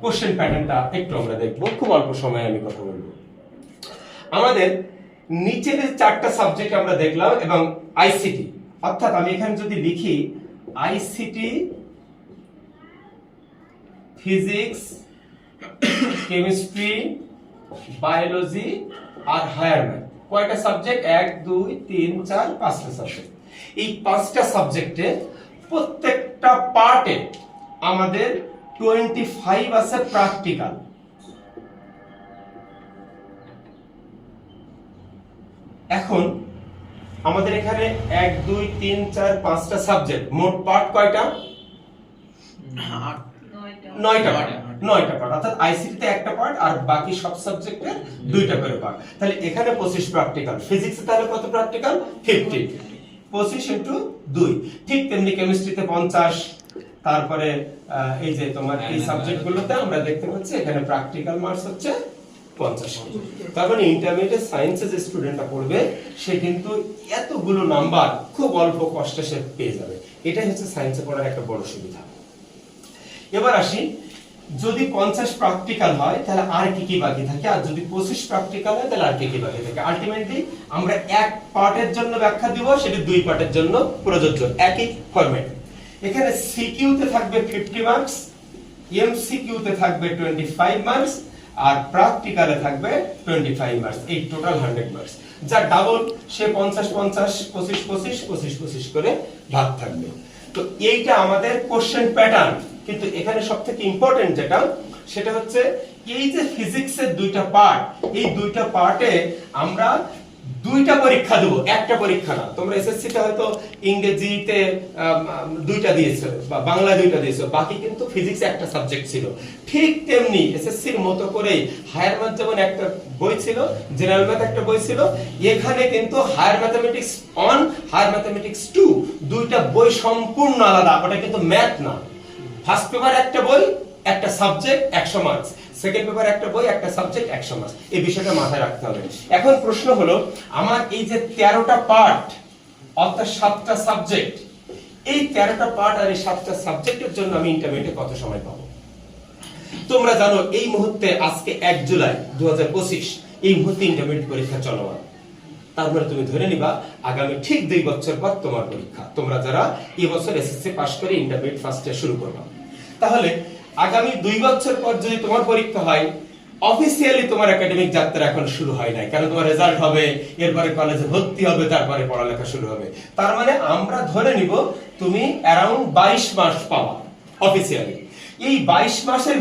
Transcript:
Question প্যাটার্নটা একটু আমরা দেখব, খুব অল্প সময়ে আমি কথা বলবো। আমাদের নিচের চারটা সাবজেক্ট আমরা দেখলাম এবং আইসিটি, অর্থাৎ আমি এখানে যদি লিখি আইসিটি, ফিজিক্স, কেমিস্ট্রি, বায়োলজি আর হায়ার ম্যাথ, কয়টা সাবজেক্ট? 1 2 3 4 5টা সাবজেক্ট। এই 5টা সাবজেক্টে প্রত্যেকটা পার্টে আমাদের 25 আছে প্র্যাকটিক্যাল। এখন আমাদের এখানে 1 2 3 4 5টা সাবজেক্ট, মোট পার্ট কয়টা? 9টা পার্ট। 9টা পার্ট, অর্থাৎ আইসিটি তে একটা পার্ট আর বাকি সব সাবজেক্টে 2টা করে পার্ট। তাহলে এখানে 25 প্র্যাকটিক্যাল। ফিজিক্সে তাহলে কত প্র্যাকটিক্যাল? 50। 25 ইনটু 2। ঠিক তেমনি কেমিস্ট্রিতে 50। তারপরে এই যে তোমার এই সাবজেক্টগুলোতে আমরা দেখতে পাচ্ছি এখানে প্র্যাকটিক্যাল মার্কস হচ্ছে 50। তার মানে ইন্টারমিডিয়েট সায়েন্সে যে স্টুডেন্টটা পড়বে সে কিন্তু এতগুলো নাম্বার খুব অল্প কষ্টে সে পেয়ে যাবে। এটাই হচ্ছে সায়েন্সে পড়ার একটা বড় সুবিধা। এবার আসি, যদি 50 প্র্যাকটিক্যাল হয় তাহলে আর কি কি বাকি থাকে, আর যদি 25 প্র্যাকটিক্যাল হয় তাহলে আর কি কি বাকি থাকে। আলটিমেটলি আমরা এক পার্টের জন্য ব্যাখ্যা দিব, সেটা 2 পার্টের জন্য প্রযোজ্য, একই ফরম্যাট। এখানে সিকিউ তে থাকবে 50 মার্কস, এমসিকিউ তে থাকবে 25 মার্কস আর প্র্যাকটিক্যালে থাকবে 25 মার্কস। এই টোটাল 100 মার্কস। যা ডাবল সে 50 50 25 25 25 25 করে ভাগ থাকবে। তো এইটা আমাদের কোশ্চেন প্যাটার্ন। কিন্তু এখানে সবথেকে ইম্পর্টেন্ট যেটা, সেটা হচ্ছে এই যে ফিজিক্সের 2টা পার্ট, এই 2টা পার্টে আমরা 2টা পরীক্ষা দেব, একটা পরীক্ষা না। তোমরা এসএসসি তে হয়তো ইংরেজিতে 2টা দিয়েছো বা বাংলা 2টা দিয়েছো, বাকি কিন্তু ফিজিক্স একটা সাবজেক্ট ছিল। ঠিক তেমনি এসএসসি এর মতো করে হায়ার ম্যাথ যেমন একটা বই ছিল, জেনারেল ম্যাথ একটা বই ছিল, এখানে কিন্তু হায়ার ম্যাথমেটিক্স 1, হায়ার ম্যাথমেটিক্স 2, 2টা বই সম্পূর্ণ আলাদা। ওটা কিন্তু ম্যাথ না। ফার্স্ট পেপার একটা বই, একটা সাবজেক্ট 100 মার্কস, সেকেন্ড পেপার একটা বই, একটা সাবজেক্ট 100 মার্কস। এই বিষয়টা মাথায় রাখতে হবে। এখন প্রশ্ন হলো, আমার এই যে 13টা পার্ট অর্থাৎ 7টা সাবজেক্ট, এই 13টা পার্ট আর এই 7টা সাবজেক্টের জন্য আমি ইন্টারমিডিয়েটে কত সময় পাবো? তোমরা জানো এই মুহূর্তে আজকে 1 জুলাই 2025, এই মুহূর্তে ইন্টারমিডিয়েট পরীক্ষা চলমান। তারপরে তুমি ধরে নিবা আগামী ঠিক 2 বছর পর তোমার পরীক্ষা। তোমরা যারা এই বছর এসএসসি পাস করে ইন্টারমিডিয়েট ফার্স্ট ইয়ার শুরু করবে, তাহলে আগামী 2 বছর পর যদি তোমার পরীক্ষা হয়, অফিসিয়ালি তোমার একাডেমিক যাত্রা এখন শুরু হয় নাই, কারণ তোমার রেজাল্ট হবে, এরপরে কলেজে ভর্তি হবে, তারপরে পড়ালেখা শুরু হবে। তার মানে আমরা ধরে নিব তুমি অ্যারাউন্ড 22 মাস পাবা অফিসিয়ালি। এই 22 মাসের